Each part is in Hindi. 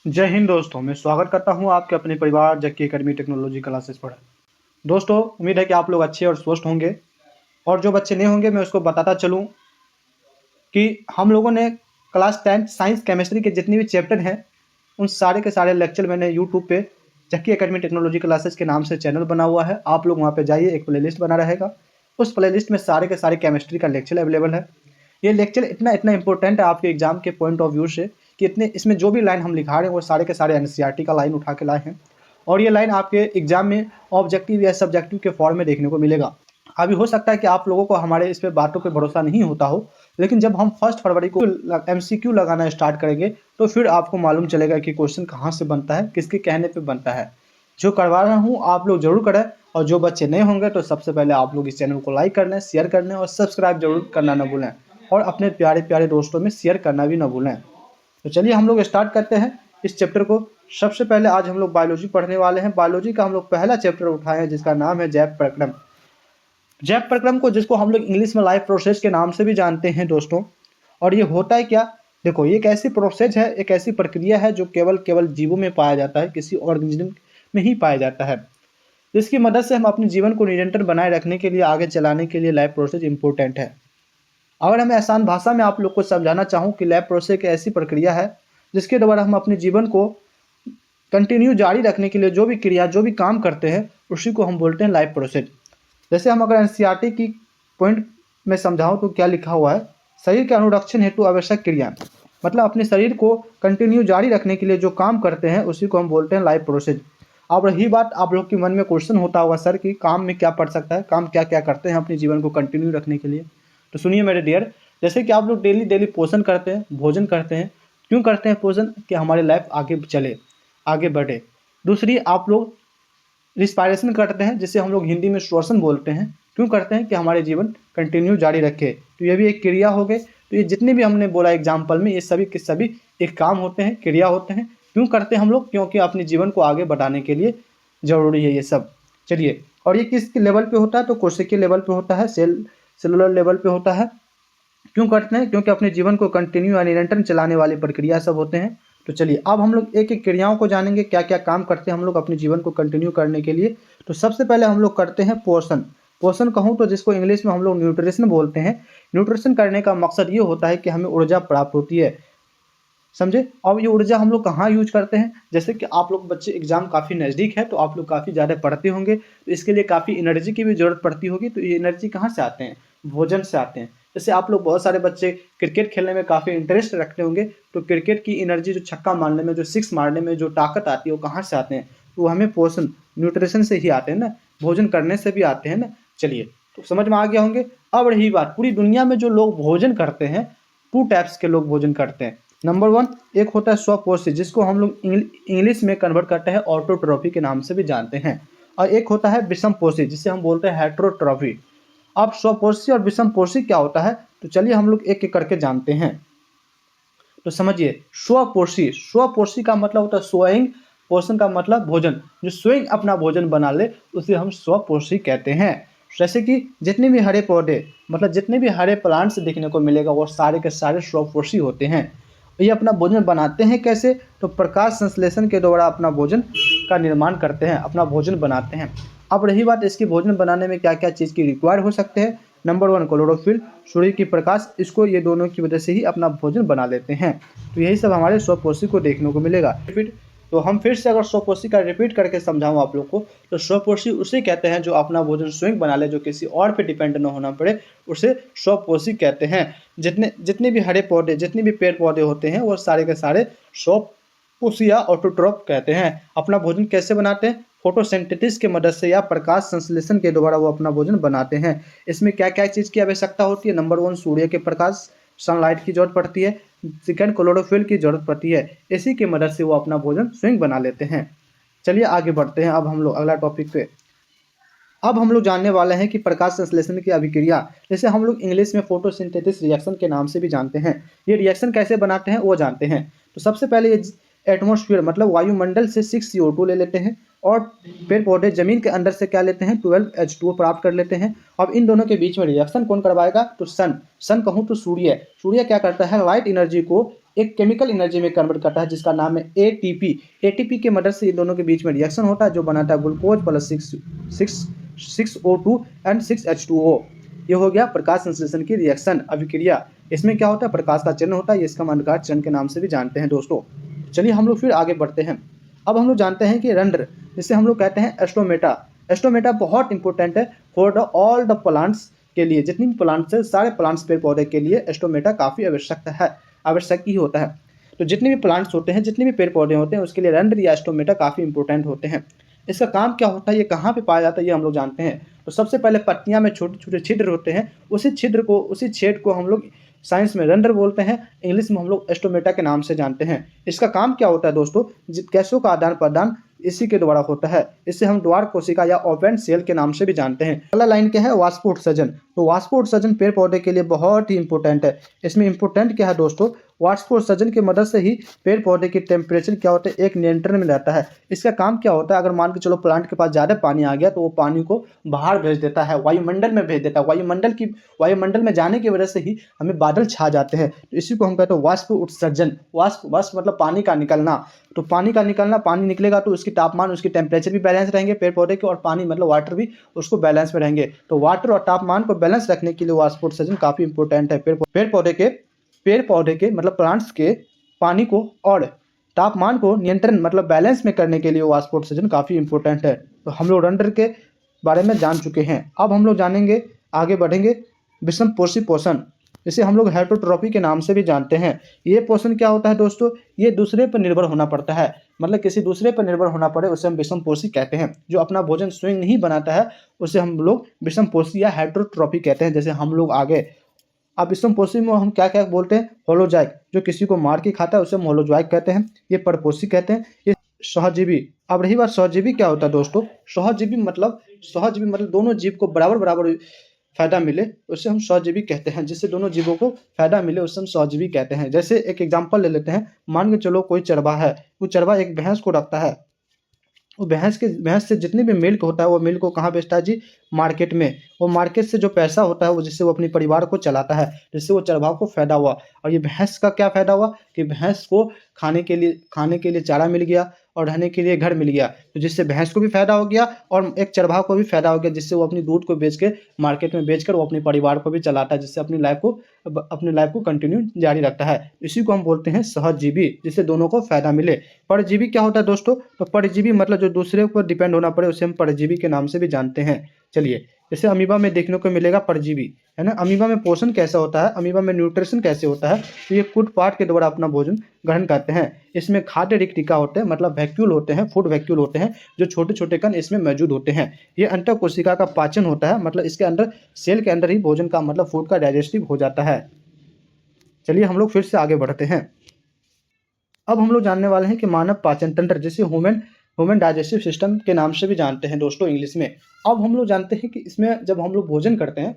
जय हिंद दोस्तों, मैं स्वागत करता हूं आपके अपने परिवार जक्की एकेडमी टेक्नोलॉजी क्लासेस पर। दोस्तों, उम्मीद है कि आप लोग अच्छे और स्वस्थ होंगे। और जो बच्चे नहीं होंगे मैं उसको बताता चलूं कि हम लोगों ने क्लास 10 साइंस केमिस्ट्री के जितने भी चैप्टर हैं उन सारे के सारे लेक्चर मैंने यूट्यूब पे जक्की एकेडमी टेक्नोलॉजी क्लासेस के नाम से चैनल बना हुआ है। आप लोग वहाँ पे जाइए, एक प्लेलिस्ट बना रहेगा। उस प्लेलिस्ट में सारे के सारे केमिस्ट्री का लेक्चर अवेलेबल है। ये लेक्चर इतना इतना इंपॉर्टेंट है आपके एग्जाम के पॉइंट ऑफ व्यू से कि इतने इसमें जो भी लाइन हम लिखा रहे हैं वो सारे के सारे एनसीईआरटी का लाइन उठा के लाए हैं। और ये लाइन आपके एग्जाम में ऑब्जेक्टिव या सब्जेक्टिव के फॉर्म में देखने को मिलेगा। अभी हो सकता है कि आप लोगों को हमारे इस पे बातों पे भरोसा नहीं होता हो, लेकिन जब हम 1 फरवरी को एमसीक्यू लगाना स्टार्ट करेंगे तो फिर आपको मालूम चलेगा कि क्वेश्चन कहाँ से बनता है, किसके कहने पे बनता है। जो करवा रहा हूँ आप लोग जरूर करें। और जो बच्चे नए होंगे तो सबसे पहले आप लोग इस चैनल को लाइक करना, शेयर करना और सब्सक्राइब जरूर करना ना भूलें। और अपने प्यारे प्यारे दोस्तों में शेयर करना भी ना भूलें। तो चलिए हम लोग स्टार्ट करते हैं इस चैप्टर को। सबसे पहले आज हम लोग बायोलॉजी पढ़ने वाले हैं। बायोलॉजी का हम लोग पहला चैप्टर उठाए हैं जिसका नाम है जैव प्रक्रम। जैव प्रक्रम को जिसको हम लोग इंग्लिश में लाइफ प्रोसेस के नाम से भी जानते हैं दोस्तों। और ये होता है क्या? देखो, ये एक ऐसी प्रोसेस है, एक ऐसी प्रक्रिया है जो केवल केवल जीवों में पाया जाता है, किसी ऑर्गेनिज्म में ही पाया जाता है। जिसकी मदद से हम अपने जीवन को निरंतर बनाए रखने के लिए, आगे चलाने के लिए लाइफ प्रोसेस इंपॉर्टेंट है। अगर मैं आसान भाषा में आप लोग को समझाना चाहूँ कि लैब प्रोसेस एक ऐसी प्रक्रिया है जिसके द्वारा हम अपने जीवन को कंटिन्यू जारी रखने के लिए जो भी क्रिया, जो भी काम करते हैं उसी को हम बोलते हैं लाइफ प्रोसेस। जैसे हम अगर एनसीईआरटी की पॉइंट में समझाऊँ तो क्या लिखा हुआ है, शरीर के अनुरक्षण हेतु आवश्यक क्रिया, मतलब अपने शरीर को कंटिन्यू जारी रखने के लिए जो काम करते हैं उसी को हम बोलते हैं लाइफ प्रोसेस। अब रही बात, आप लोग के मन में क्वेश्चन होता होगा सर कि काम में क्या पड़ सकता है, काम क्या क्या करते हैं अपने जीवन को कंटिन्यू रखने के लिए। तो सुनिए मेरे डियर, जैसे कि आप लोग डेली डेली पोषण करते हैं, भोजन करते हैं। क्यों करते हैं पोषण? कि हमारी लाइफ आगे चले, आगे बढ़े। दूसरी, आप लोग रिस्पायरेशन करते हैं जिसे हम लोग हिंदी में श्वसन बोलते हैं। क्यों करते हैं? कि हमारे जीवन कंटिन्यू जारी रखे। तो ये भी एक क्रिया हो गई। तो ये जितने भी हमने बोला एग्जाम्पल में, ये सभी के सभी एक काम होते हैं, क्रिया होते हैं। क्यों करते हैं हम लोग? क्योंकि अपने जीवन को आगे बढ़ाने के लिए जरूरी है ये सब। चलिए, और ये किस लेवल पे होता है? तो कोशिकीय लेवल पे होता है, सेलुलर लेवल पे होता है। क्यों करते हैं? क्योंकि अपने जीवन को कंटिन्यू या निरंतर चलाने वाली प्रक्रिया सब होते हैं। तो चलिए अब हम लोग एक एक क्रियाओं को जानेंगे, क्या क्या काम करते हैं हम लोग अपने जीवन को कंटिन्यू करने के लिए। तो सबसे पहले हम लोग करते हैं पोषण। पोषण कहूँ तो जिसको इंग्लिश में हम लोग न्यूट्रिशन बोलते हैं। न्यूट्रिशन करने का मकसद ये होता है कि हमें ऊर्जा प्राप्त होती है, समझे। अब ये ऊर्जा हम लोग कहाँ यूज करते हैं? जैसे कि आप लोग बच्चे, एग्जाम काफ़ी नज़दीक है तो आप लोग काफ़ी ज़्यादा पढ़ते होंगे, तो इसके लिए काफ़ी एनर्जी की भी जरूरत पड़ती होगी। तो ये एनर्जी कहाँ से आते हैं? भोजन से आते हैं। जैसे आप लोग बहुत सारे बच्चे क्रिकेट खेलने में काफ़ी इंटरेस्ट रखते होंगे, तो क्रिकेट की एनर्जी, जो छक्का मारने में, जो सिक्स मारने में जो ताकत आती है वो कहाँ से आते हैं? तो हमें पोषण, न्यूट्रिशन से ही आते हैं ना, भोजन करने से भी आते हैं ना। चलिए, तो समझ में आ गया होंगे। अब रही बात, पूरी दुनिया में जो लोग भोजन करते हैं, 2 टाइप्स के लोग भोजन करते हैं। नंबर 1, एक होता है स्वपोषी, जिसको हम लोग इंग्लिश में कन्वर्ट करते हैं ऑटोट्रॉफी के नाम से भी जानते हैं। और एक होता है विषम पोषी, जिसे हम बोलते हैं हेट्रोट्रॉफी। अब स्वपोषी और विषम पोषी क्या होता है? तो चलिए हम लोग एक एक करके जानते हैं। तो समझिए, स्वपोषी, स्वपोषी का मतलब होता है स्वयं, पोषण का मतलब भोजन। जो स्वयं अपना भोजन बना ले उसे हम स्वपोषी कहते हैं। जैसे कि जितने भी हरे पौधे, मतलब जितने भी हरे प्लांट्स देखने को मिलेगा वो सारे के सारे स्वपोषी होते हैं। ये अपना भोजन बनाते हैं कैसे? तो प्रकाश संश्लेषण के द्वारा अपना भोजन का निर्माण करते हैं, अपना भोजन बनाते हैं। अब रही बात, इसकी भोजन बनाने में क्या क्या चीज़ की रिक्वायर हो सकते हैं। नंबर 1, क्लोरोफिल, सूर्य की प्रकाश, इसको ये दोनों की वजह से ही अपना भोजन बना लेते हैं। तो यही सब हमारे स्वपोषी को देखने को मिलेगा। फिर तो हम फिर से अगर स्वपोषी का रिपीट करके समझाऊं आप लोग को, तो स्वपोषी उसे कहते हैं जो अपना भोजन स्वयं बना ले, जो किसी और पे डिपेंड न होना पड़े, उसे स्वपोषी कहते हैं। जितने जितने भी हरे पौधे, जितने भी पेड़ पौधे होते हैं वो सारे के सारे स्वपोषी या ऑटोट्रॉफ कहते हैं। अपना भोजन कैसे बनाते हैं? फोटोसिंथेसिस की मदद से या प्रकाश संश्लेषण के द्वारा वो अपना भोजन बनाते हैं। इसमें क्या क्या चीज़ की आवश्यकता होती है? नंबर 1, सूर्य के प्रकाश, सनलाइट की जरूरत पड़ती है। सेकंड, क्लोरोफिल की जरूरत पड़ती है। इसी की मदद से वो अपना भोजन स्वयं बना लेते हैं। चलिए आगे बढ़ते हैं अब हम लोग अगला टॉपिक पे। अब हम लोग जानने वाले हैं कि प्रकाश संश्लेषण की अभिक्रिया, जैसे हम लोग इंग्लिश में फोटोसिंथेसिस रिएक्शन के नाम से भी जानते हैं। ये रिएक्शन कैसे बनाते हैं वो जानते हैं। तो सबसे पहले ये एटमॉस्फेयर मतलब वायुमंडल से 6CO2 ले लेते हैं, और पेड़ पौधे जमीन के अंदर से क्या लेते हैं? 12H2O प्राप्त कर लेते हैं। अब इन दोनों के बीच में रिएक्शन कौन करवाएगा? तो सन कहूँ तो सूर्य। सूर्य क्या करता है? लाइट एनर्जी को एक केमिकल एनर्जी में कन्वर्ट करता है जिसका नाम है एटीपी। एटीपी के मदद से इन दोनों के बीच में रिएक्शन होता है जो बनाता है glucose plus 6O2 and 6H2O। ये हो गया प्रकाश संश्लेषण की रिएक्शन अभिक्रिया। इसमें क्या होता है, प्रकाश का चिन्ह होता है, ये इसका अंधकार चिन्ह के नाम से भी जानते हैं दोस्तों। चलिए हम लोग फिर आगे बढ़ते हैं। अब हम लोग जानते हैं कि रंध्र, जिसे हम लोग कहते हैं एस्टोमेटा। एस्टोमेटा बहुत इंपॉर्टेंट है for the all the plants के लिए, जितनी भी प्लांट्स है सारे प्लांट्स पेड़ पौधे के लिए एस्टोमेटा काफ़ी आवश्यक ही होता है। तो जितने भी प्लांट्स होते हैं, जितने भी पेड़ पौधे होते हैं, उसके लिए रंध्र या एस्टोमेटा काफ़ी इंपॉर्टेंट होते हैं। इसका काम क्या होता है, ये कहाँ पे पाया जाता है, ये हम लोग जानते हैं। तो सबसे पहले पत्तियां में छोटे छोटे छिद्र होते हैं, उसी छेद को हम लोग साइंस में रंध्र बोलते हैं, इंग्लिश में हम लोग एस्टोमेटा के नाम से जानते हैं। इसका काम क्या होता है दोस्तों, गैसों का आदान प्रदान इसी के द्वारा होता है। इससे हम द्वार कोशिका या ओवेंट सेल के नाम से भी जानते हैं। अगला लाइन क्या है, वाष्पोत्सर्जन। तो वाष्पोत्सर्जन पेड़ पौधे के लिए बहुत ही इंपॉर्टेंट है। इसमें इंपॉर्टेंट क्या है दोस्तों, वाष्पोत्सर्जन की मदद से ही पेड़ पौधे की टेम्परेचर क्या होता है, एक नियंत्रण में रहता है। इसका काम क्या होता है, अगर मान के चलो प्लांट के पास ज़्यादा पानी आ गया तो वो पानी को बाहर भेज देता है, वायुमंडल में भेज देता है। वायुमंडल में जाने की वजह से ही हमें बादल छा जाते हैं। तो इसी को हम कहते हैं वाष्प उत्सर्जन। वाष्प मतलब पानी का निकलना। तो पानी का निकलना, पानी निकलेगा तो उसकी तापमान, उसकी टेम्परेचर भी बैलेंस रहेंगे पेड़ पौधे के, और पानी मतलब वाटर भी उसको बैलेंस में रहेंगे। तो वाटर और तापमान को बैलेंस रखने के लिए वाष्पोत्सर्जन काफ़ी इंपॉर्टेंट है। पेड़ पौधे के मतलब प्लांट्स के पानी को और तापमान को नियंत्रण मतलब बैलेंस में करने के लिए वाष्पोत्सर्जन काफ़ी इंपॉर्टेंट है। तो हम लोग रंध्र के बारे में जान चुके हैं। अब हम लोग जानेंगे, आगे बढ़ेंगे, विषमपोषी पोषण, जिसे हम लोग हेटरोट्रॉफी के नाम से भी जानते हैं। ये पोषण क्या होता है दोस्तों, ये दूसरे पर निर्भर होना पड़ता है, मतलब किसी दूसरे पर निर्भर होना पड़े उसे हम विषमपोषी कहते हैं। जो अपना भोजन स्वयं नहीं बनाता है उसे हम लोग विषमपोषी या हेटरोट्रॉफी कहते हैं। जैसे हम लोग आगे, अब विषमपोषी में हम क्या क्या बोलते हैं, होलोजॉइक, जो किसी को मार के खाता है उसे हम होलोजॉइक कहते हैं। ये परपोषी कहते हैं। ये सहजीवी। अब रही बात सहजीवी क्या होता है दोस्तों, सहजीवी मतलब दोनों जीव को बराबर बराबर फायदा मिले उसे हम सहजीवी कहते हैं। जिससे दोनों जीवों को फायदा मिले उसे हम सहजीवी कहते हैं। जैसे एक एग्जांपल ले लेते हैं, मान के चलो कोई चरवाहा है, वो चरवाहा एक भैंस को रखता है। वो भैंस से जितनी भी मिल्क होता है वो मिल्क को कहाँ बेचता है जी, मार्केट में। वो मार्केट से जो पैसा होता है वो जिससे वो अपने परिवार को चलाता है, जिससे वो चरवाहा को फायदा हुआ। और ये भैंस का क्या फायदा हुआ कि भैंस को खाने के लिए चारा मिल गया और रहने के लिए घर मिल गया। तो जिससे भैंस को भी फायदा हो गया और एक चरवाहा को भी फायदा हो गया, जिससे वो अपनी दूध को बेच के मार्केट में बेचकर वो अपने परिवार को भी चलाता है, जिससे अपनी लाइफ को कंटिन्यू जारी रखता है। इसी को हम बोलते हैं सहजीवी, जिससे दोनों को फायदा मिले। परजीवी क्या होता है दोस्तों, तो परजीवी मतलब जो दूसरे पर डिपेंड होना पड़े उसे हम परजीवी के नाम से भी जानते हैं। चलिए, जैसे अमीबा में देखने को मिलेगा परजीवी, है ना। अमीबा में पोषण कैसा होता है, अमीबा में न्यूट्रिशन कैसे होता है, तो ये कूटपाट के द्वारा अपना भोजन ग्रहण करते हैं। इसमें खाद्य रिक्तिका होते हैं, मतलब वैक्यूल होते हैं, फूड वैक्यूल होते हैं, जो छोटे छोटे कण इसमें मौजूद होते हैं। ये अंतः कोशिका का पाचन होता है, मतलब इसके अंदर सेल के अंदर ही भोजन का मतलब फूड का डाइजेस्टिव हो जाता है। चलिए हम लोग फिर से आगे बढ़ते हैं। अब हम लोग जानने वाले हैं कि मानव पाचन तंत्र, जिसे ह्यूमन डाइजेस्टिव सिस्टम के नाम से भी जानते हैं दोस्तों इंग्लिश में। अब हम लोग जानते हैं कि इसमें जब हम लोग भोजन करते हैं,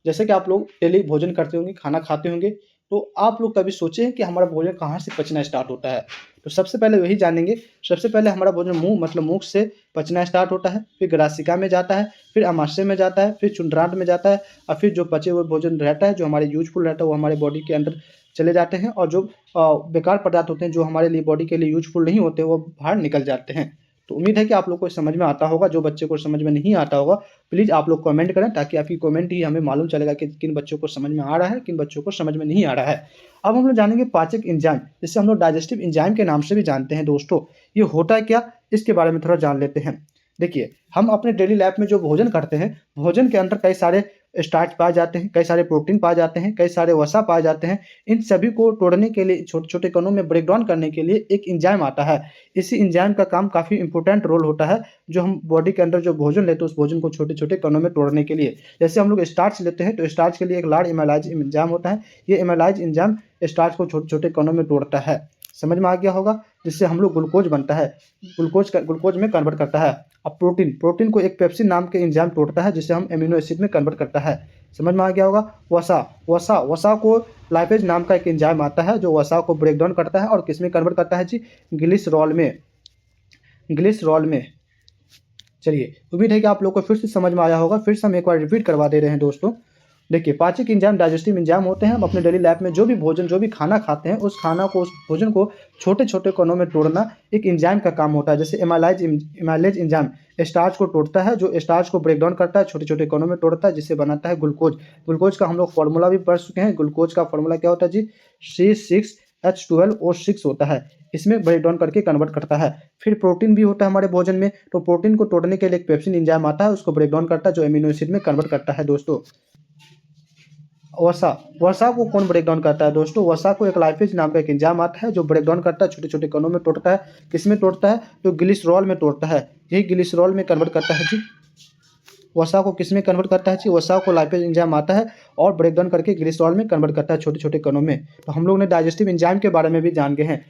जैसे कि आप लोग डेली भोजन करते होंगे, खाना खाते होंगे, तो आप लोग कभी सोचे हैं कि हमारा भोजन कहाँ से पचना स्टार्ट होता है। तो सबसे पहले वही जानेंगे। सबसे पहले हमारा भोजन मुंह से पचना स्टार्ट होता है, फिर ग्रासिका में जाता है, फिर अमाशय में जाता है, फिर चुंड्रांड में जाता है, और फिर जो बचे हुए भोजन रहता है जो हमारे यूजफुल रहता है वो हमारे बॉडी के अंदर चले जाते हैं, और जो बेकार पदार्थ होते हैं जो हमारे लिए बॉडी के लिए यूजफुल नहीं होते वो बाहर निकल जाते हैं। तो उम्मीद है कि आप लोग को समझ में आता होगा। जो बच्चे को समझ में नहीं आता होगा प्लीज़ आप लोग कमेंट करें, ताकि आपकी कमेंट ही हमें मालूम चलेगा कि किन बच्चों को समझ में आ रहा है, किन बच्चों को समझ में नहीं आ रहा है। अब हम लोग जानेंगे पाचक एंजाइम, जिससे हम लोग डाइजेस्टिव एंजाइम के नाम से भी जानते हैं दोस्तों। ये होता है क्या, इसके बारे में थोड़ा जान लेते हैं। देखिए, हम अपने डेली लाइफ में जो भोजन करते हैं, भोजन के अंदर कई सारे स्टार्च पाए जाते हैं, कई सारे प्रोटीन पाए जाते हैं, कई सारे वसा पाए जाते हैं। इन सभी को तोड़ने के लिए, छोटे छोटे कणों में ब्रेक डाउन करने के लिए एक एंजाइम आता है। इसी एंजाइम का काम काफ़ी इंपॉर्टेंट रोल होता है, जो हम बॉडी के अंदर जो भोजन लेते हैं उस भोजन को छोटे छोटे कणों में तोड़ने के लिए। जैसे हम लोग स्टार्च लेते हैं तो स्टार्च के लिए एक लार्ज एमाइलाइज एंजाइम होता है। ये एमाइलाइज एंजाइम स्टार्च को छोटे छोटे कणों में तोड़ता है, समझ में आ गया होगा, जिससे हम लोग ग्लूकोज बनता है, ग्लूकोज में कन्वर्ट करता है। अब प्रोटीन को एक पेप्सिन नाम के एंजाइम तोड़ता है, जिसे हम एमिनो एसिड में कन्वर्ट करता है, समझ में आ गया होगा। वसा को लाइपेज नाम का एक एंजाइम आता है जो वसा को ब्रेक डाउन करता है, और किस में कन्वर्ट करता है जी, ग्लिसरॉल में। चलिए, उम्मीद है कि आप लोग को फिर से समझ में आया होगा। फिर से हम एक बार रिपीट करवा दे रहे हैं दोस्तों। देखिए पाचक एंजाइम डाइजेस्टिव एंजाइम होते हैं। हम अपने डेली लाइफ में जो भी भोजन, जो भी खाना खाते हैं, उस खाना को, उस भोजन को छोटे छोटे कणों में तोड़ना एक एंजाइम का काम होता है। जैसे एमाइलेज एंजाइम स्टार्च को तोड़ता है, जो स्टार्च को ब्रेक डाउन करता है, छोटे छोटे कणों में तोड़ता है, जिससे बनाता है ग्लूकोज। ग्लूकोज का हम लोग फॉर्मूला भी पढ़ चुके हैं। ग्लूकोज का फॉर्मूला क्या होता है जी? C6H12O6 होता है। इसमें ब्रेक डाउन करके कन्वर्ट करता है। फिर प्रोटीन भी होता है हमारे भोजन में, तो प्रोटीन को तोड़ने के लिए एक पेप्सिन एंजाइम आता है, उसको ब्रेक डाउन करता है, जो एमिनो एसिड में कन्वर्ट करता है दोस्तों। वसा को कौन ब्रेक डाउन करता है दोस्तों? वसा को एक लाइपेज नाम का एक एंजाइम आता है, जो ब्रेक डाउन करता है, छोटे छोटे कणों में तोड़ता है। किस में तोड़ता है? तो ग्लिसरॉल में तोड़ता है। यही ग्लिसरॉल में कन्वर्ट करता है जी। वसा को किस में कन्वर्ट करता है जी? वसा को लाइपेज एंजाइम आता है और ब्रेक डाउन करके ग्लिसरॉल में कन्वर्ट करता है, छोटे छोटे कणों में। तो हम लोग ने डाइजेस्टिव एंजाइम के बारे में भी जान गए हैं।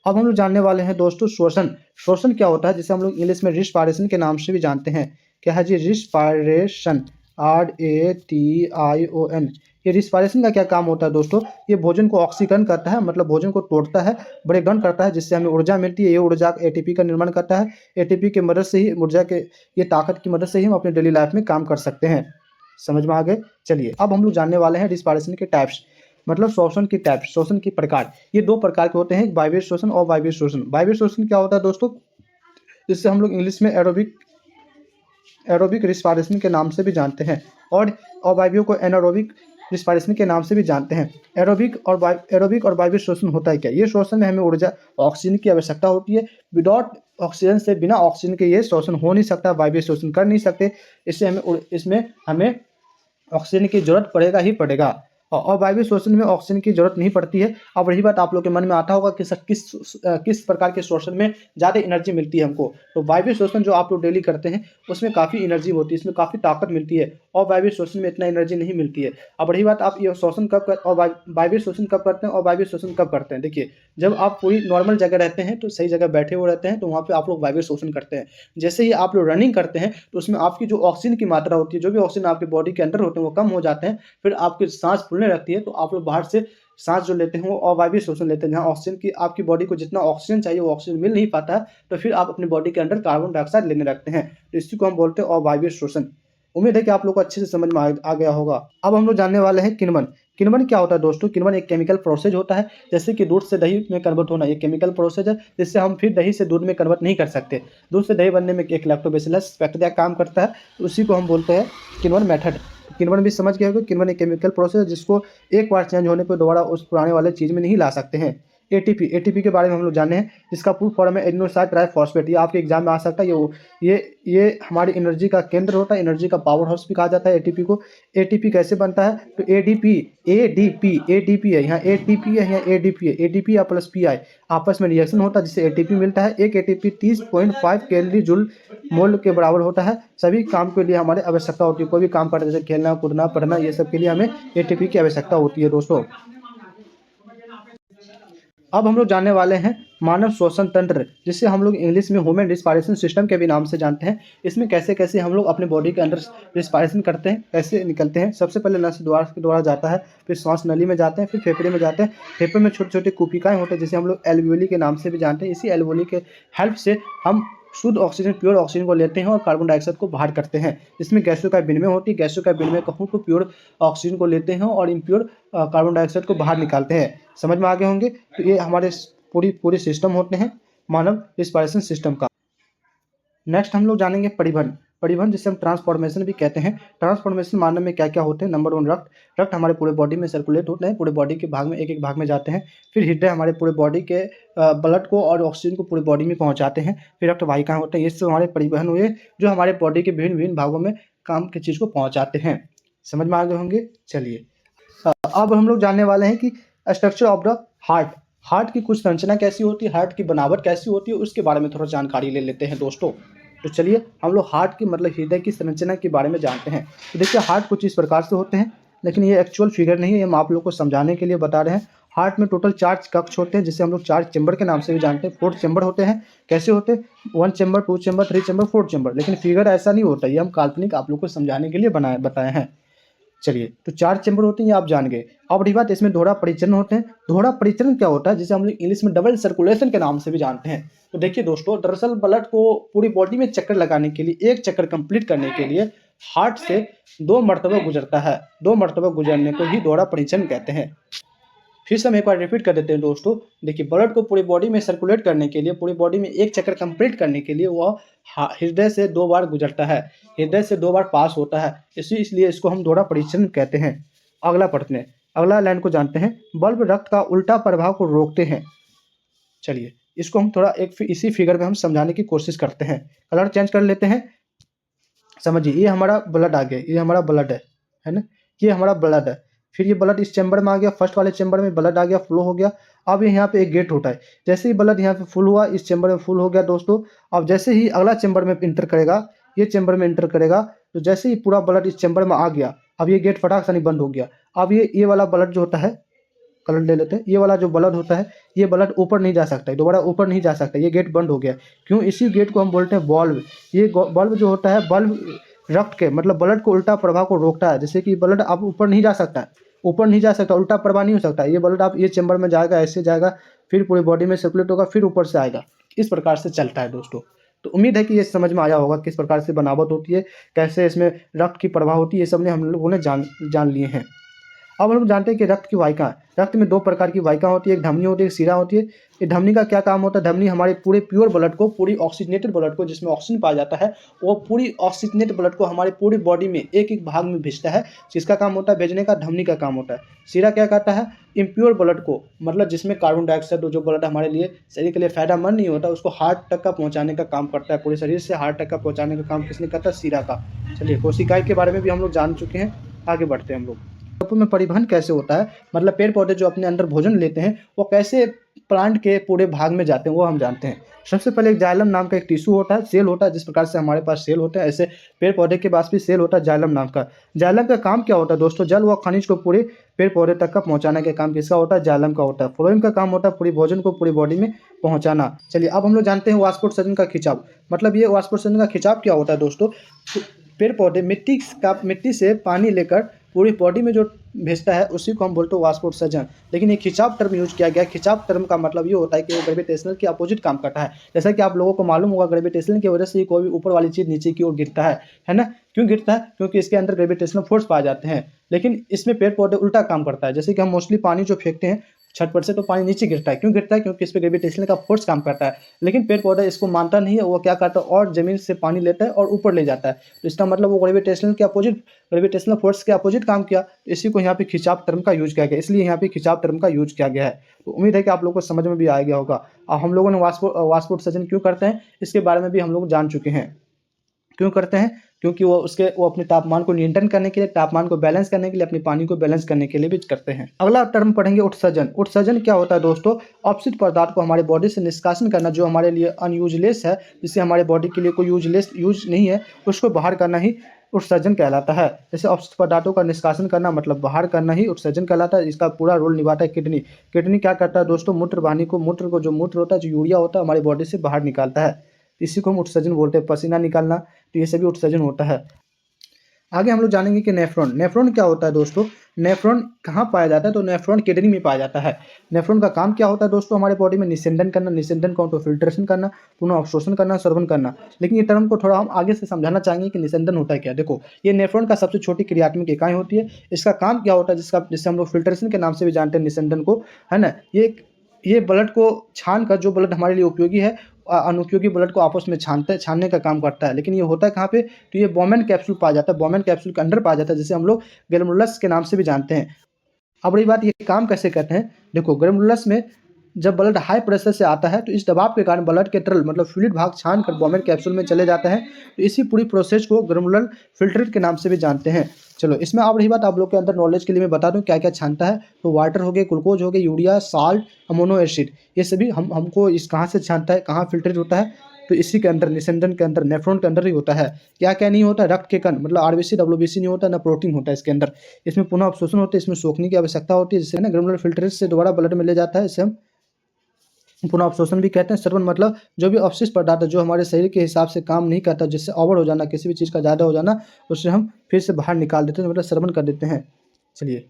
अब हम लोग जानने वाले हैं दोस्तों श्वसन। श्वसन क्या होता है, जिसे हम लोग इंग्लिश में रिस्पायरेशन के नाम से भी जानते हैं। क्या है जी? Respiration, RATION। ये रिस्पायरेशन का क्या काम होता है दोस्तों? ये भोजन को ऑक्सीकरण करता है, मतलब भोजन को तोड़ता है, ब्रेक डाउन करता है, जिससे हमें ऊर्जा मिलती है। ये ऊर्जा ATP का निर्माण करता है। ATP की मदद से ही, ऊर्जा के ये ताकत की मदद से ही हम अपने डेली लाइफ में काम कर सकते हैं। समझ में आ गए? चलिए अब हम लोग जानने वाले हैं रिस्पायरेशन के टाइप्स, मतलब श्वसन की टाइप्स, श्वसन की प्रकार। ये दो प्रकार के होते हैं, एक वायवीय श्वसन और वायवीय श्वसन। वायवीय श्वसन क्या होता है दोस्तों? जिससे हम लोग इंग्लिश में एरोबिक रिस्पायरेशन के नाम से भी जानते हैं, और अवायवीय को एनारोबिक रिस्पायरेशन के नाम से भी जानते हैं। एरोबिक और वायवीय श्वसन होता है क्या? ये श्वसन में हमें ऊर्जा, ऑक्सीजन की आवश्यकता होती है। विदाउट ऑक्सीजन से, बिना ऑक्सीजन के ये श्वसन हो नहीं सकता, वायवीय श्वसन कर नहीं सकते। इसमें हमें ऑक्सीजन की जरूरत पड़ेगा ही पड़ेगा। और वायवीय श्वसन में ऑक्सीजन की जरूरत नहीं पड़ती है। अब रही बात, आप लोग के मन में आता होगा कि सर किस प्रकार के श्वसन में ज़्यादा एनर्जी मिलती है हमको। तो वायवीय श्वसन जो आप लोग डेली करते हैं उसमें काफ़ी एनर्जी होती है, इसमें काफ़ी ताकत मिलती है, और वायवीय श्वसन में इतना एनर्जी नहीं मिलती है। अब रही बात, आप ये श्वसन कब कर और वायवीय श्वसन कब करते हैं और वायवीय श्वसन कब करते हैं? देखिए, जब आप पूरी नॉर्मल जगह रहते हैं, तो सही जगह बैठे हुए रहते हैं, तो वहाँ पे आप लोग वायवीय श्वसन करते हैं। जैसे ही आप लोग रनिंग करते हैं, तो उसमें आपकी जो ऑक्सीजन की मात्रा होती है, जो भी ऑक्सीजन आपके बॉडी के अंदर होते हैं, वो कम हो जाते हैं। फिर आपकी सांस फूलने लगती है, तो आप लोग बाहर से सांस जो लेते हैं वो अवायवीय श्वसन लेते हैं, जहाँ ऑक्सीजन की, आपकी बॉडी को जितना ऑक्सीजन चाहिए वो ऑक्सीजन मिल नहीं पाता है, तो फिर आप अपनी बॉडी के अंदर कार्बन डाइऑक्साइड लेने लगते हैं। तो इसी को हम बोलते हैं अवायवीय श्वसन। उम्मीद है कि आप लोग को अच्छे से समझ में आ गया होगा। अब हम लोग जानने वाले हैं किण्वन। किण्वन क्या होता है दोस्तों? किण्वन एक केमिकल प्रोसेस होता है, जैसे कि दूध से दही में कन्वर्ट होना, ये केमिकल प्रोसेस है, जिससे हम फिर दही से दूध में कन्वर्ट नहीं कर सकते। दूध से दही बनने में एक लैक्टोबैसिलस बैक्टीरिया काम करता है, तो उसी को हम बोलते हैं किण्वन मेथड। किण्वन भी समझ गए होंगे। किण्वन एक केमिकल प्रोसेस है, जिसको एक बार चेंज होने पर दोबारा उस पुराने वाले चीज़ में नहीं ला सकते हैं। एटीपी के बारे में हम लोग जाने हैं, जिसका फुल फॉर्म है एडिनोसाइन ट्राइफॉस्फेट। ये आपके एग्जाम में आ सकता है। ये हमारी एनर्जी का केंद्र होता है, एनर्जी का पावर हाउस भी कहा जाता है एटीपी को। एटीपी कैसे बनता है? तो एडीपी है, यहाँ एटीपी है, यहाँ एडीपी है। एडीपी या प्लस पीआई आपस में रिएक्शन होता है, जिससे एटीपी मिलता है। एक एटीपी 30.5 कैलोरी जूल मोल के बराबर होता है। सभी काम के लिए हमारे आवश्यकता होती है, कोई भी काम करते जैसे खेलना, कूदना, पढ़ना, ये सब के लिए हमें एटीपी की आवश्यकता होती है दोस्तों। अब हम लोग जानने वाले हैं मानव श्वसन तंत्र, जिसे हम लोग इंग्लिश में ह्यूमन रिस्पायरेशन सिस्टम के भी नाम से जानते हैं। इसमें कैसे कैसे हम लोग अपने बॉडी के अंदर रिस्पायरेशन करते हैं, कैसे निकलते हैं। सबसे पहले नस द्वार के द्वारा जाता है, फिर सांस नली में जाते हैं, फिर फेफड़े में जाते हैं। फेफड़े में छोटे छोटे कुपिकाएँ होते हैं, जिसे हम लोग एल्वियोली के नाम से भी जानते हैं। इसी एल्वियोली के हेल्प से हम शुद्ध ऑक्सीजन, प्योर ऑक्सीजन को लेते हैं और कार्बन डाइऑक्साइड को बाहर करते हैं। इसमें गैसों का विनिमय होती है। गैसों का विनिमय कहूँ तो प्योर ऑक्सीजन को लेते हैं और इम्प्योर कार्बन डाइऑक्साइड को बाहर निकालते हैं। समझ में आगे होंगे। तो ये हमारे पूरे सिस्टम होते हैं मानव रिस्पायरेशन सिस्टम का। नेक्स्ट हम लोग जानेंगे परिवहन। परिवहन जिसे हम ट्रांसफॉर्मेशन भी कहते हैं। ट्रांसफॉर्मेशन मानव में क्या क्या होते हैं? नंबर 1 रक्त हमारे पूरे बॉडी में सर्कुलेट होते हैं, पूरे बॉडी के भाग में, एक एक भाग में जाते हैं। फिर हृदय हमारे पूरे बॉडी के ब्लड को और ऑक्सीजन को पूरे बॉडी में पहुंचाते हैं। फिर रक्त वाहिकाएं होते हैं, ये सब हमारे परिवहन हुए, जो हमारे बॉडी के विभिन्न विभिन्न भागों में काम की चीज़ को पहुँचाते हैं। समझ में आगे होंगे। चलिए अब हम लोग जानने वाले हैं कि स्ट्रक्चर ऑफ द हार्ट की कुछ संरचना कैसी होती है, हार्ट की बनावट कैसी होती है, उसके बारे में थोड़ा जानकारी ले लेते हैं दोस्तों। तो चलिए हम लोग हार्ट की, मतलब हृदय की संरचना के बारे में जानते हैं। तो देखिए हार्ट कुछ इस प्रकार से होते हैं, लेकिन ये एक्चुअल फिगर नहीं है, हम आप लोग को समझाने के लिए बता रहे हैं। हार्ट में टोटल 4 कक्ष होते हैं, जिसे हम लोग 4 चैम्बर के नाम से भी जानते हैं। 4 चैम्बर होते हैं। कैसे होते हैं? 1 चैम्बर, 2 चैम्बर, 3 चैम्बर, 4 चैम्बर। लेकिन फिगर ऐसा नहीं होता, ये हम काल्पनिक आप लोग को समझाने के लिए बताए हैं। चलिए, तो 4 चैम्बर होते हैं, ये आप जान गए। अब रही बात, इसमें दोहरा परिचरण होते हैं। दोहरा परिचरण क्या होता है? जिसे हम लोग इंग्लिश में डबल सर्कुलेशन के नाम से भी जानते हैं। तो देखिए दोस्तों, दरअसल ब्लड को पूरी बॉडी में चक्कर लगाने के लिए, एक चक्कर कंप्लीट करने के लिए हार्ट से 2 मरतबा गुजरता है। 2 मरतबा गुजरने को ही दोहरा परिचलन कहते हैं। फिर से हम एक बार रिपीट कर देते हैं दोस्तों। देखिए, ब्लड को पूरी बॉडी में सर्कुलेट करने के लिए, पूरी बॉडी में एक चक्कर कंप्लीट करने के लिए वह हृदय से 2 बार गुजरता है, हृदय से 2 बार पास होता है। इसलिए इसको हम दोहरा परिचलन कहते हैं। अगला पढ़ते हैं, अगला लाइन को जानते हैं। बल्ब रक्त का उल्टा प्रभाव को रोकते हैं। चलिए इसको हम थोड़ा इसी फिगर में हम समझाने की कोशिश करते हैं। कलर चेंज कर लेते हैं। समझिए, ये हमारा ब्लड आ गया, ये हमारा ब्लड है ना, ये हमारा ब्लड है। फिर ये ब्लड इस चैम्बर में आ गया, फर्स्ट वाले चैम्बर में ब्लड आ गया, फ्लो हो गया। अब यहाँ पे एक गेट होता है, जैसे ही ब्लड यहाँ पे फुल हुआ, इस चैम्बर में फुल हो गया दोस्तों। अब जैसे ही अगला चैम्बर में इंटर करेगा, ये चैम्बर में इंटर करेगा, तो जैसे ही पूरा ब्लड इस चैम्बर में आ गया, अब ये गेट फटाक से नहीं बंद हो गया। अब ये वाला ब्लड जो होता है, कलर ले लेते हैं, ये वाला जो ब्लड होता है, ये ब्लड ऊपर नहीं जा सकता है, दोबारा ऊपर नहीं जा सकता, ये गेट बंद हो गया। क्यों? इसी गेट को हम बोलते हैं बल्ब। ये बल्ब जो होता है, बल्ब रक्त के मतलब ब्लड को उल्टा प्रभाव को रोकता है। जैसे कि ब्लड अब ऊपर नहीं जा सकता है, ऊपर नहीं जा सकता, उल्टा प्रवाह नहीं हो सकता। ये ब्लड आप ये चैम्बर में जाएगा, ऐसे जाएगा, फिर पूरी बॉडी में सर्कुलेट होगा, फिर ऊपर से आएगा। इस प्रकार से चलता है दोस्तों। तो उम्मीद है कि ये समझ में आया होगा किस प्रकार से बनावट होती है, कैसे इसमें रक्त की प्रवाह होती है, ये सब ने हम लोगों ने जान लिए हैं। अब हम लोग जानते हैं कि रक्त की वाहिका, रक्त में 2 प्रकार की वाहिका होती है, एक धमनी होती है, एक शिरा होती है। ये धमनी का क्या काम होता है? धमनी हमारे पूरे प्योर ब्लड को, पूरी ऑक्सीजनेटेड ब्लड को, जिसमें ऑक्सीजन पाया जाता है, वो पूरी ऑक्सीजनेटेड ब्लड को हमारी पूरी बॉडी में एक एक भाग में भेजता है। जिसका काम होता है भेजने का, धमनी का काम होता है। शिरा क्या कहता है? इम्प्योर ब्लड को, मतलब जिसमें कार्बन डाइऑक्साइड, जो ब्लड हमारे लिए शरीर के लिए फायदेमंद नहीं होता, उसको हार्ट तक का पहुँचाने का काम करता है। पूरे शरीर से हार्ट तक का पहुँचाने का काम किसने करता है? शिरा का। चलिए, कोशिकाएं के बारे में भी हम लोग जान चुके हैं। आगे बढ़ते हैं हम लोग। में परिवहन कैसे होता है, मतलब पेड़ पौधे जो अपने अंदर भोजन लेते हैं, वो कैसे प्लांट के पूरे भाग में जाते हैं, वो हम जानते हैं। सबसे पहले एक जाइलम नाम का एक टिश्यू होता है, सेल होता है। जिस प्रकार से हमारे पास सेल होता है, ऐसे पेड़ पौधे के पास भी सेल होता है जाइलम नाम का। जाइलम का काम क्या होता है दोस्तों? जल व खनिज को पूरे पेड़ पौधे तक का पहुंचाने का काम किसका होता है? जाइलम का होता है। फ्लोएम का काम होता है पूरी भोजन को पूरी बॉडी में पहुंचाना। चलिए, अब हम लोग जानते हैं वाष्पोत्सर्जन का खिंचाव। मतलब ये वाष्पोत्सर्जन का खिंचाव क्या होता है दोस्तों? पेड़ पौधे मिट्टी से पानी लेकर पूरी बॉडी में जो भेजता है, उसी को हम बोलते हैं वाष्पोत्सर्जन। लेकिन ये खिंचाव टर्म यूज किया गया। खिंचाव टर्म का मतलब ये होता है कि वो ग्रेविटेशनल के अपोजिट काम करता है। जैसा कि आप लोगों को मालूम होगा, ग्रेविटेशनल की वजह से ही कोई भी ऊपर वाली चीज़ नीचे की ओर गिरता है ना। क्यों गिरता है? क्योंकि इसके अंदर ग्रेविटेशनल फोर्स पाए जाते हैं। लेकिन इसमें पेड़ पौधे उल्टा काम करता है। जैसे कि हम मोस्टली पानी जो फेंकते हैं छत पर से, तो पानी नीचे गिरता है। क्यों गिरता है? क्योंकि इस पर ग्रेविटेशनल का फोर्स काम करता है। लेकिन पेड़ पौधा इसको मानता नहीं है, वो क्या करता है, और जमीन से पानी लेता है और ऊपर ले जाता है। तो इसका मतलब वो ग्रेविटेशनल के अपोजिट, ग्रेविटेशनल फोर्स के अपोजिट काम किया। इसी को यहाँ पे खिंचाव टर्म का यूज किया गया, इसलिए यहाँ पे खिंचाव टर्म का यूज किया गया है। तो उम्मीद है कि आप लोगों को समझ में भी आ गया होगा। और हम लोगों ने वाष्पोत्सर्जन क्यों करते हैं, इसके बारे में भी हम लोग जान चुके हैं। क्यों करते हैं? क्योंकि वो अपने तापमान को नियंत्रण करने के लिए, तापमान को बैलेंस करने के लिए, अपने पानी को बैलेंस करने के लिए भी करते हैं। अगला टर्म पढ़ेंगे उत्सर्जन। उत्सर्जन क्या होता है दोस्तों? अपशिष्ट पदार्थ को हमारे बॉडी से निष्कासन करना, जो हमारे लिए अनयूजलेस है, जिससे हमारे बॉडी के लिए कोई यूज नहीं है, उसको बाहर करना ही उत्सर्जन कहलाता है। जैसे अपशिष्ट पदार्थों का निष्कासन करना मतलब बाहर करना ही उत्सर्जन कहलाता है। इसका पूरा रोल निभाता है किडनी। किडनी क्या करता है दोस्तों? मूत्र को जो मूत्र होता है, जो यूरिया होता है, हमारी बॉडी से बाहर निकालता है। इसी को हम उत्सर्जन बोलते हैं। पसीना निकालना, तो ये सभी उत्सर्जन होता है। आगे हम लोग जानेंगे कि नेफ्रॉन क्या होता है दोस्तों? नेफ्रॉन कहाँ पाया जाता है? तो नेफ्रॉन किडनी में पाया जाता है। नेफ्रॉन का काम क्या होता है दोस्तों? हमारे बॉडी में निस्यंदन करना, निस्यंदन को फिल्ट्रेशन करना, पुनः अवशोषण करना, श्वसन करना। लेकिन ये टर्म को थोड़ा हम आगे से समझाना चाहेंगे कि निस्यंदन होता है क्या। देखो, ये नेफ्रॉन का सबसे छोटी क्रियात्मक इकाई होती है। इसका काम क्या होता है, जिससे हम लोग फिल्ट्रेशन के नाम से भी जानते हैं निस्यंदन को, है ना। ये ब्लड को छान कर, जो ब्लड हमारे लिए उपयोगी है, अनुपयोगी ब्लड को आपस में छानने का काम करता है। लेकिन ये होता है कहाँ पे? तो ये बोमेन कैप्सूल पाया जाता है, बोमेन कैप्सूल के अंदर पाया जाता है, जिसे हम लोग ग्लोमेरुलस के नाम से भी जानते हैं। अब रही बात, ये काम कैसे करते हैं? देखो, ग्लोमेरुलस में जब ब्लड हाई प्रेशर से आता है, तो इस दबाव के कारण ब्लड के तरल मतलब फ्लूइड भाग छान कर बोमेन कैप्सूल में चले जाते हैं। तो इसी पूरी प्रोसेस को ग्लोमेरुलर फिल्ट्रेट के नाम से भी जानते हैं। चलो, इसमें अब रही बात, आप लोग के अंदर नॉलेज के लिए मैं बता दूं क्या क्या छानता है। तो वाटर हो गए, ग्लूकोज हो गए, यूरिया, साल्ट, अमोनो एसिड, ये सभी हमको इस कहाँ से छानता है, कहाँ फिल्ट्रेट होता है? तो इसी के अंदर, निस्यंदन के अंदर, नेफ्रॉन के अंदर ही होता है। क्या क्या नहीं होता? रक्त के कण मतलब आरबीसी, डब्ल्यूबीसी नहीं होता, ना प्रोटीन होता है इसके अंदर। इसमें पुनः अवशोषण होता है, इसमें सोखने की आवश्यकता होती है, जिससे ना ग्लोमेरुलर फिल्ट्रेट से दोबारा ब्लड में ले जाता है। इसे हम पुनः अवशोषण भी कहते हैं। श्रवण मतलब जो भी अपशिष्ट पदार्थ जो हमारे शरीर के हिसाब से काम नहीं करता, जिससे ओवर हो जाना, किसी भी चीज़ का ज़्यादा हो जाना, उससे हम फिर से बाहर निकाल देते हैं, मतलब श्रवण कर देते हैं। चलिए,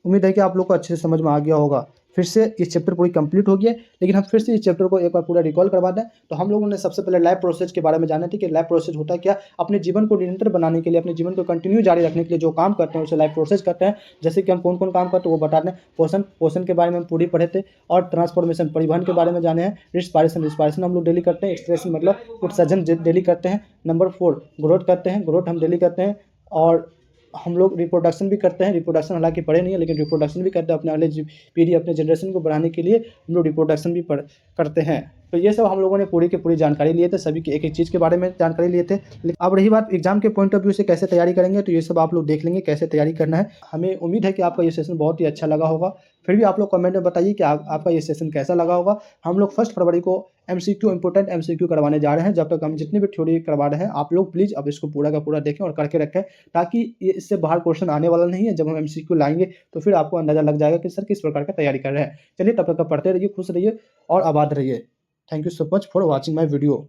उम्मीद है कि आप लोग को अच्छे से समझ में आ गया होगा। फिर से ये चैप्टर पूरी कंप्लीट हो गया, लेकिन हम फिर से इस चैप्टर को एक बार पूरा रिकॉल करवा दें। तो हम लोगों ने सबसे पहले लाइफ प्रोसेस के बारे में जाना थी कि लाइफ प्रोसेस होता क्या। अपने जीवन को निरंतर बनाने के लिए, अपने जीवन को कंटिन्यू जारी रखने के लिए जो काम करते हैं उसे लाइफ प्रोसेस करते हैं। जैसे कि हम कौन कौन काम करते हैं वो बता दें। पोषण के बारे में हम पूरी पढ़े थे, और ट्रांसफॉर्मेशन परिवहन के बारे में जाने हैं। रिस्पायरेशन हम लोग डेली करते हैं। एक्सप्रेशन मतलब उत्सर्जन डेली करते हैं। नंबर 4 ग्रोथ करते हैं, ग्रोथ हम डेली करते हैं। और हम लोग रिप्रोडक्शन भी करते हैं। रिप्रोडक्शन हालांकि पढ़े नहीं है, लेकिन रिप्रोडक्शन भी करते हैं। अपने अगले पीढ़ी, अपने जनरेशन को बढ़ाने के लिए हम लोग रिप्रोडक्शन भी करते हैं। तो ये सब हम लोगों ने पूरी की पूरी जानकारी लिए थे, सभी की एक एक चीज़ के बारे में जानकारी लिए थे। लेकिन अब रही बात एग्जाम के पॉइंट ऑफ व्यू से कैसे तैयारी करेंगे, तो ये सब आप लोग देख लेंगे कैसे तैयारी करना है। हमें उम्मीद है कि आपका ये सेशन बहुत ही अच्छा लगा होगा। फिर भी आप लोग कमेंट में बताइए कि आपका ये सेशन कैसा लगा होगा। हम लोग 1 फरवरी को MCQ इंपॉर्टेंट MCQ करवाने जा रहे हैं। जब तक हम जितनी भी थ्योरी करवा रहे हैं, आप लोग प्लीज़ अब इसको पूरा का पूरा देखें और करके रखें, ताकि ये इससे बाहर क्वेश्चन आने वाला नहीं है। जब हम MCQ लाएंगे तो फिर आपको अंदाजा लग जाएगा कि सर किस प्रकार का तैयारी कर रहे हैं। चलिए, तब तक पढ़ते रहिए, खुश रहिए और आबाद रहिए। Thank you so much for watching my video.